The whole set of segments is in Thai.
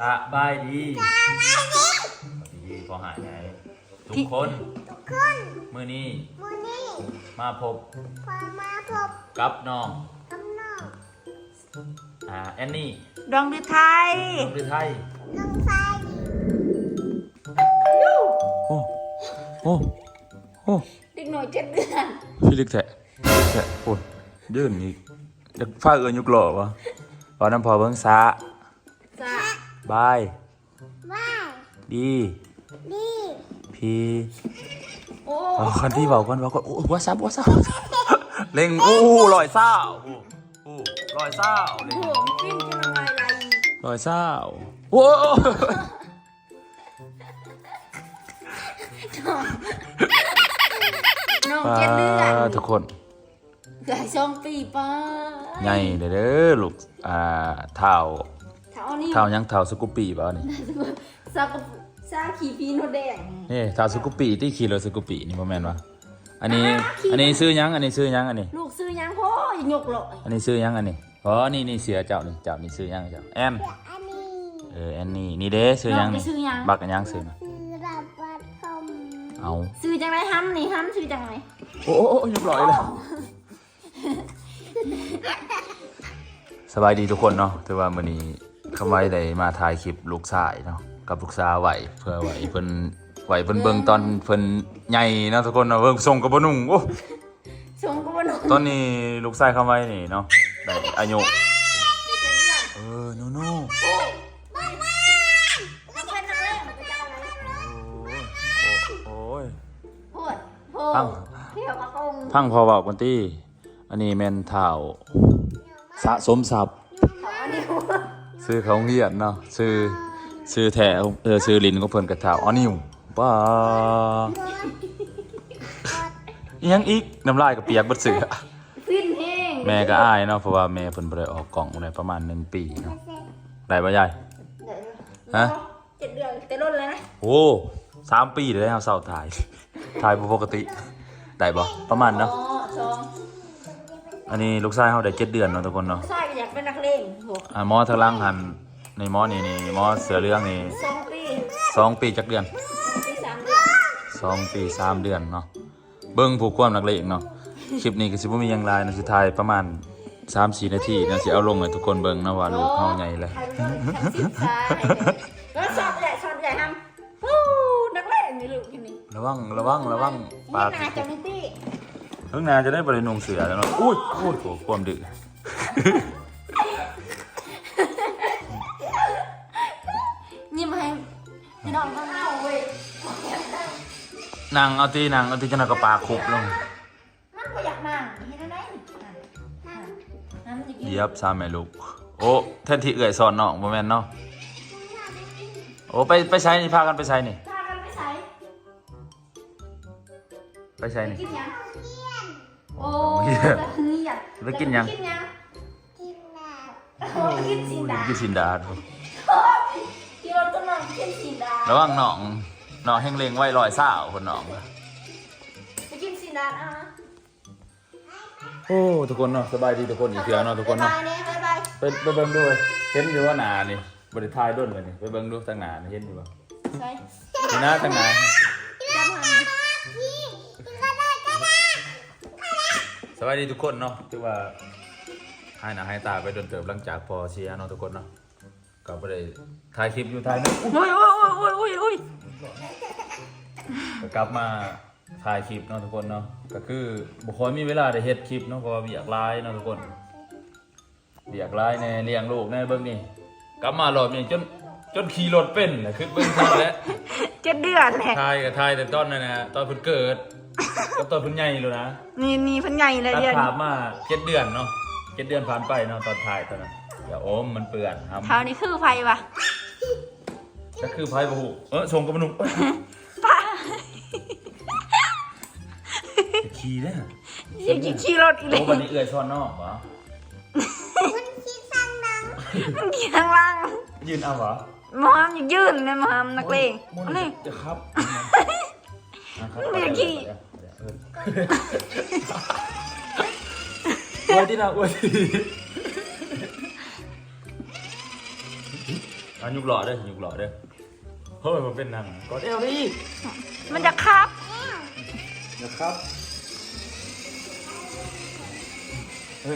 สบายดีดีพอหายไงทุกคนมื้อนี้มาพบกับน้องแอนนี่ดองฤทัยดองฤทัยโอ้โอ้โอ้เด็กหน่อย7 เดือน พี่ลึกแท้โอ้ยยืนอีกจะฟ้าเอิญยุกหล่อวะพอน้ำพอเบิ้งซะบายดีพี่คันที่เบากันโอ้ว่าซับเล่งลอยเศร้าลอยเศร้าเล่ง หัวมันปิ้นจะละลายไหล ลอยเศร้าโอ้น้อง7 เดือนทุกคนเกิด2 ปีป้าใหญ่เด้อลูกเท้ายังเท้าสกุปปี้ป่ะนี่ซาขี่พีโนแดงนี่เท้าสกุปปี้ที่ขี่รถสกุปปี้นี่บ่แม่นวะอันนี้ซื้อยังอันนี้ลูกซื้อยังพ่อหยกหรออันนี้ซื้อยังอันนี้อ๋อนี่เสือเจ้านี่ซื้อยังเจ้าแอนแอนนี่เด้ซื้อยังนี่บักกันยังซื้อมาเอาซื้อจังไรห้ำนี่ห้ำซื้อจังไรโอ้ยบร้อยเลยสบายดีทุกคนเนาะถือว่ามื้อนี้คำไว้ได้มาถ่ายคลิปลูกชายเนาะกับลูกสาวไหวเพื่อไหวเพิ่นเบิ่งตอนเพิ่นใหญ่เนาะทุกคนเนาะเบิ่งส่งกับบ่นุ่งโอ้ส่งกับบ่นุ่งตอนนี้ลูกชายคำไว้นี่เนาะได้อายุโน่พังพอบอกกันตี้อันนี้แม่นเท้าสะสมทรัพย์ซื้อเขาเฮียนเนาะซื้อแถวซื้อลิ้นก็เพิ่นกระเท้าอ๋อนิวป้ายังอีกน้ำลายก็เปียกเบิดเสือแม่ก็อายเนาะเพราะว่าแม่เพิ่นบ่ได้ออกกล่องได้ประมาณ1 ปีเนาะได้บ่ยายฮะ7 เดือนแต่ล้นแล้วนะโอ้3 ปีเลยครับเศร้าถ่ายบ่ปกติได้บ่ประมาณเนาะอันนี้ลูกชายเขาได้7 เดือนเนาะทุกคนเนาะใช่อยากเป็นนักเลงหมอทางล่างหันในหมอนี่หมอเสือเรื่องนี่2 ปีจักเดือน2 ปี 3 เดือนเนาะเบิ่งผู้ความนักเลงเนาะคลิปนี้ก็สิบ่มีหยังหลายนะสิถ่ายประมาณ 3-4 นาทีนะสิเอาลงให้ทุกคนเบิ่งนะว่าลูกเฮาใหญ่แล้วก็สอนใหญ่ทำนักเลงนี่ลูกอยู่นี่ระวังปากนี่นาจังตี้เพิ่งนาจะได้บ่ได้นุ่งเสือแล้วเนาะอุ้ยโหความดื้อนี่มาให้พี่น้องต้องเอาเว้ยนางเอาตีจนกระปากคุบลงมันก็อยากนั่งเห็นไหมเหยียบซ้ำแม่ลูกโอ้แทนที่เอื่อยสอนน้องบ่แม่นเนาะโอ้ไปใช้นี่พากันไปใช้นี่ไปใช้นี่โอ้นี่อยากไปกินยังกินสินดาที่รถก็นอนกินสินดาระวังน้องแห้งเลงไว้ลอยซ่าคนน้องไปกินสินดาโอ้ทุกคนเนาะสบายดีทุกคนอีกเถื่อเนาะทุกคนเนาะไปเบิ่งด้วยเห็นอยู่ว่าหนานี่บริทายด้นเลยนี่ไปเบิ่งดูทางหนาเห็นอยู่ป่ะใช่เห็นหน้าทางหนาสบายดีทุกคนเนาะถือว่าให้หน้าให้ตาไปโดนเติบหลังจากพอเชียร์เนาะทุกคนเนาะก็ไปได้ถ่ายคลิปอยู่ถ่ายนึงอุ้ยกลับมาถ่ายคลิปเนาะทุกคนเนาะก็คือบุคคลมีเวลาได้เฮ็ดคลิปเนาะเพราะว่าเบียกไลน์เนาะทุกคนเบียกไลน์ในเลี้ยงลูกในเบิ่งนี่กลับมารอบนี้จนขี่รถเป็นแหละคือเบิ่งทันแล้ว7 เดือนแหละถ่ายแต่ตอนนั้นนะตอนเพิ่นเกิดกับตอนเพิ่นใหญ่แล้วนะนี่เพิ่นใหญ่เลยเดือนผ่านมา7 เดือนเนาะ7 เดือนผ่านไปเนาะตอนถ่ายตอนนั้นอย่าอมมันเปื้อนครับคราวนี้คือไฟวะก็คือไฟบ่ฮู้ส่งกับมนุษย์ขี่เด้อขี่รถอีกเลยโอ้บัดนี้เอื้อยซ้อนนอกเหรอมันขี่ข้างล่างมันขี่ข้างล่างยืนเอาเหรอมอมยืนเลยมอมนักเลงนี่จะครับไม่ขี่อวยที่น่าอวยที่ มันยุกหล่อเด้อยุกหล่อเด้อเฮ้ยมันเป็นหนังกอดเอวดิ มันจะครับ นะครับเฮ้ย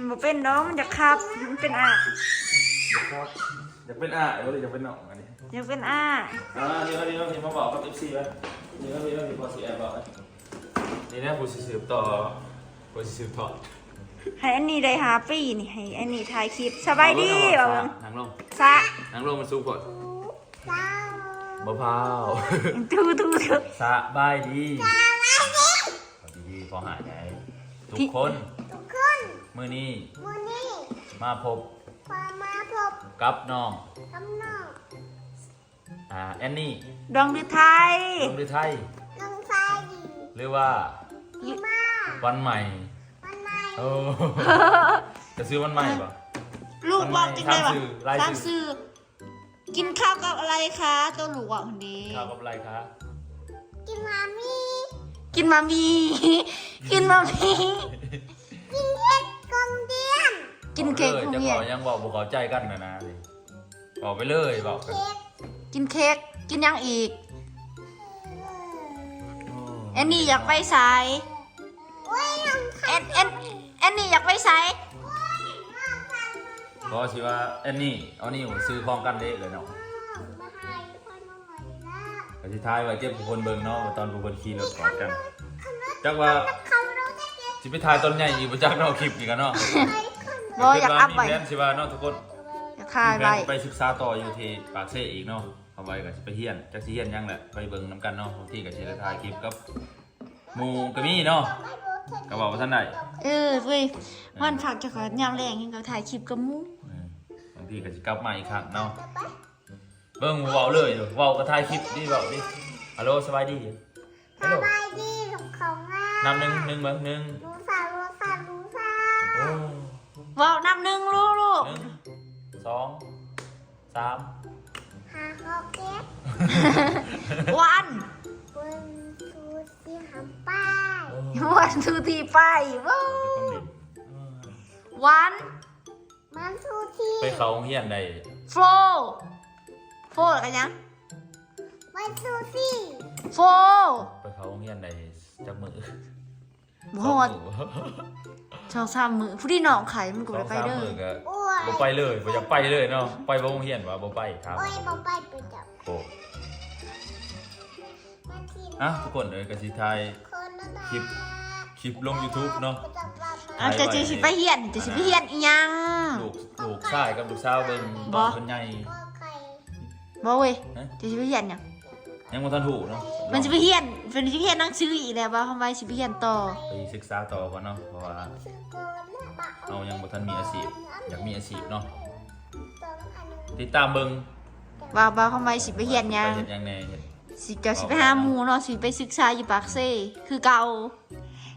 มันเป็นน้องมันจะครับมันเป็นอ่ะ นะครับอยากเป็นอ่ะเดี๋ยวอยากเป็นหน่องอันนี้ ยังเป็นอ่ะ นี่มาบอกกับ FC ไว้นี่พอสีแอบบอกไว้นี่นะผู้สืบต่อผู้สืบทอด ให้อันนี้ได้หาปีนี่ให้อันนี้ถ่ายคลิปสบายดีบ่ นั่งลง ซะ นั่งลงมันสูงกว่า เจ้า บ่พาว ทู สบายดีดีพอหายไงทุกคน ทุกคน มื้อนี้ วันนี้ มาพบ พามาพบ กับน้อง กำน้อง แอนนี่ ดองดือไทย ลงด้วยไทย น้องชายดี หรือว่า ดีมาก วันใหม่ วันไหน โอ้จะซื้อวันใหม่ป่ะ ลูกบอกจริงเลยว่ะ รายชื่อ สร้างซื้อกินข้าวกับอะไรคะตัวหลูกอ่ะคนนี้ ข้าวกับอะไรคะ กินมามี กินมามี กินมามี กินเห็ดกองเดียน กินเค้ก จะ เมี บ ย อกยังบอกบ่เข้าใจกันนะเลยบอกไปเลยบอกกัน เค้ก กินเค้กกินยังอีกแอนนี่อยากไปสาย โอ้ยน้อง แอนนี่อยากไปสาย เพราะสิว่าแอนนี่เอานี่ซื้อของกันเด้เลยเนาะ มาให้พ่อน้องหน่อยนะ ก็สิท้ายไว้เก็บผู้คนเบิ่งเนาะว่าตอนผู้คนขี่รถกอดกันจักว่า เขาเราจะเก็บ สิไปถ่ายตอนใหญ่อีกบ่จักเนาะคลิปอีกกันเนาะ ไว้คน บออยากอัพ มี ไว้ แผนสิว่าเนาะทุกคน อยากคาย มี ไว้ แผนไปศึกษาต่ออยู่ที่ปากเซ่อีกเนาะเอาไว้ก็สิไปเฮียนจักสิเฮียนยังแหละไปเบิ่งนํกันเนาะบางทีก็สิได้ถ่ายคลิปกับหมู่ก็มีเนาะก็บอกว่าท่านได้ เว้ยวันผักจะขอยามแรงยังก็ถ่ายคลิปกับหมู บางทีก็จะกลับมาอีกครั้งเนาะเบิ่งเว้าเลยเว้าก็ถ่ายคลิปดิเว้าดิฮัลโหลสบายดี ส ฮัลโหล บายดีของเขาง่าย นำหนึ่งเบิ่งหนึ่ง รู้สารู้สารู้สา โอ้ ว้าวนับหนึ่งลูก หนึ่งสองสาม หาเขาเก็บ วัน บนทูที่หำป้าย วันทูทีไปว้าว เป็นคนเด็ก วัน มันทูที่ ไปเขาโรงเฮียนได้ โฟโฟกันยัง มันทูที่ โฟ ไปเขาโรงเฮียนได้จักมือ โหดชอบซ้ำมือผู้ที่น้องไข่มันกู สอ ได้ ง ไป สาม เด้อ มือก็ อ้ว บ่ไปเลยบ่อยากไปเลยเนาะไปบ่โรงเฮียนว่าบ่ไปครับ โอ้ยบอไปไปจับ โอ้ มาที อ่ะทุกคนเลยก็สิถ่าย คนละนะ คลิปลง YouTube เนาะ อาจจะสิไปเฮียนจะสิไปเฮียนอีหยัง ลูกชายกับลูกสาวเบิ่งตอนเพิ่นใหญ่ ก็ไข่ บ่เว้ย ฮะ จะสิไปเฮียนหยัง ยังบ่ทันถูกเนาะ มันจะไปเฮียนเป็นสิไปเฮียนหนังสืออีกแล้วบ่ทำไมสิไปเฮียนต่อ ไปศึกษาต่อก่อนเนาะเพราะว่า ชื่อโกนและบะ เรายังบ่ทันมีอาชีพอยากมีอาชีพเนาะ ตรงอันนึง ติดตามเบิ่ง ว่าทำไมสิไปเฮียนหยัง ไปเฮ็ดหยังแหน่เฮ็ด สิไปหาหมู่เนาะสิไปศึกษาอยู่ปากเซ่คือเก่า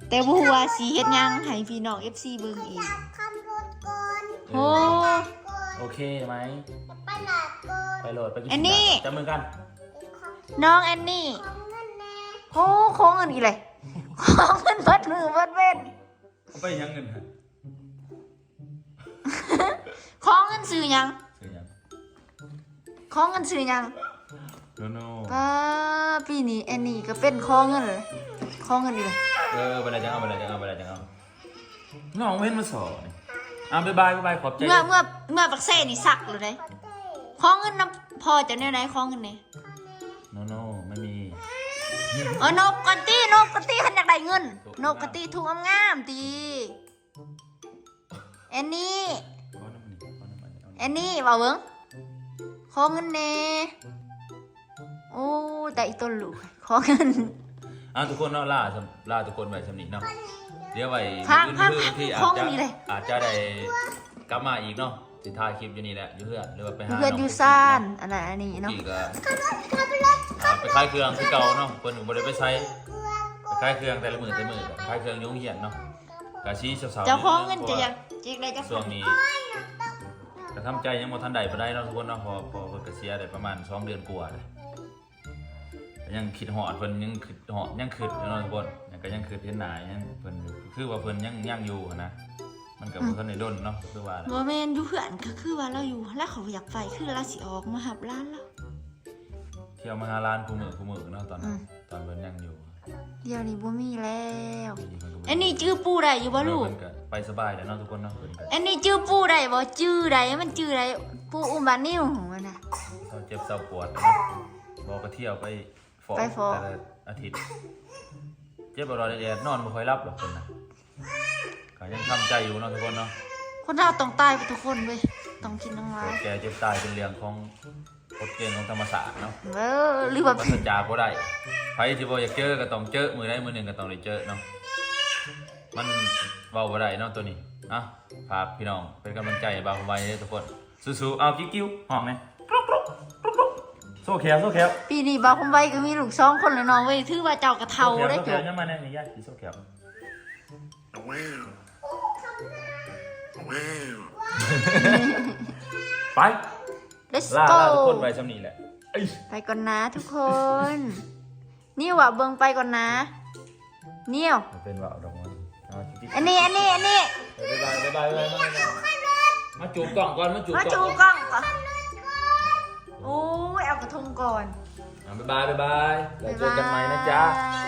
แต่บ่ฮู้ว่าสิเฮ็ดหยังให้พี่น้อง FC เบิ่งอีก จับคำรถก่อน โอ้ ก่อน โอเคไหม ไปหลาดก่อน ไปโหลดไปกิน อันนี้ จับมือกัน เป็นของ น้องแอนนี่ ของเงินแน่ โอ้ของเงินอีกเลยของเงินเบิดมือเบิดเว้น เอาไปยังเงินฮะ ของเงินซื้อหยัง ซื้อยัง ของเงินซื้อหยัง โนโน่ ป้าปีนี้แอนนี่ก็เป็นของเงินเลยของเงินอีกเลย ไปเลยจังเอาน้องเว้นมาสอนบ๊ายบายขอบใจ เมื่อปักเซ่นี่สักเลยได้ ขอเต้ ของเงินน้ำพอจะแนวไหนของเงินเนี่ย โนโน่ไม่มี นกกะตี้ขันอยากได้เงินนกกะตี้ถูกงามๆตีแอนนี่แอนนี่ว่าเบิ้งของเงินเน่โอ้แต่อีต้นลูกของเงิน ทุกคนเนาะล่าทุกคนไว้สำนิทเนาะเดี๋ยวไว้ พัง ที่อา ห้อง จจะ นี้เลย อาจจะได้กลับมาอีกเนาะสิถ่ายคลิปอยู่นี่แหละอยู่เพื่อนหรือว่าไปหา เพื่อนอยู่ซ่านอันนั้นอันนี้เนาะ อีกไปขายเครื่องที่เก่าเนาะเพิ่นบ่ได้ไปใช้ไปขายเครื่องแต่ละมื้อก็ขายเครื่องยุ่งเหียนเนาะกะชี้สาวๆ เจ้าของเงินจะอยากจิกได้จะ ช่วงนี้ก็ทำใจยังบ่ทันได้ปานใดเนาะทุกคนเนาะพอเพิ่นก็เสียได้ประมาณ2เดือนกว่าเลยยังคิดฮอดเพิ่นยังคิดฮอดยังคิดอยู่เนาะทุกคนยังก็ยังคิดเห็นหน้ายังเพิ่นคือว่าเพิ่นยังอยู่นะมัน มันกับคนในด้นเนาะคือว่า บ่แม่นอยู่เพื่อนก็คือว่าเราอยู่แล้วเขาอยากไปคือเราสิออกมาหับร้านเรา เที่ยวมาหาร้านกูมือเนาะตอนนั้นตอนเพิ่นยังอยู่ เดี๋ยวนี้บ่มีแล้ว เพิ่นก็บ่ อันนี้จื้อปูได้อยู่บ่ลูก เพิ่นก็ไปสบายแล้วเนาะทุกคนเนาะเพิ่นก็ อันนี้จื้อปูได้บ่จื้อได้มันจื้อได้ปูอุ้มบานิ้วมันน่ะ เศร้าเจ็บเศร้าปวดเนาะบอกก็เที่ยวไปฟอก ไปฟอก แต่ละอาทิตย์เจ็บบ่รอแดดนอนบ่ค่อยหลับหรอกเพิ่นน่ะก็ยังทำใจอยู่เนาะทุกคนเนาะ คนเราต้องตายไปทุกคนเว้ยต้องกินน้ำลาย แก่เจ็บตายเป็นเรื่องของกฎเกณฑ์ของธรรมศาสตร์เนาะ หรือว่า ปราศจากบ่ได้ใครที่บ่อยากเจอก็ต้องเจอมื้อใดมื้อหนึงก็ต้องได้เจอเนาะมันเว้าบ่ได้เนาะตัวนี้อ่ะฝากพี่น้องเป็นกำลังใจให้บ่าวไว้เด้อทุกคนสู้ๆเอากิ้วๆห้องนี่กรุกๆโซ่แขวโซ่แขว ปีนี้บ่าวคมไว้ก็มีลูก2คนแล้วน้องเว้ยถือว่าเจ้ากระเทาได้ โซ่ จุ แขว ก ยังมาแน่นี่ยายสิโซ่แขว ไป Let's ลา go ทุกคนไปสำนี้แหละเอ้ย ไปก่อนนะทุกคนนิ้วอ่ะเบิ่งไปก่อนนะนิ้ว เป็นว่าดอกมันเอาจิ๊ก อันนี้ บ๊ายบายมาจูบกล่องก่อนมาจูบ มา ก่ จู อน กล้องก่อนโอ้ยเอากระทงก่อน บ๊ายบายเดี๋ยวเจอกันใหม่นะจ๊ะ บ๊ายบาย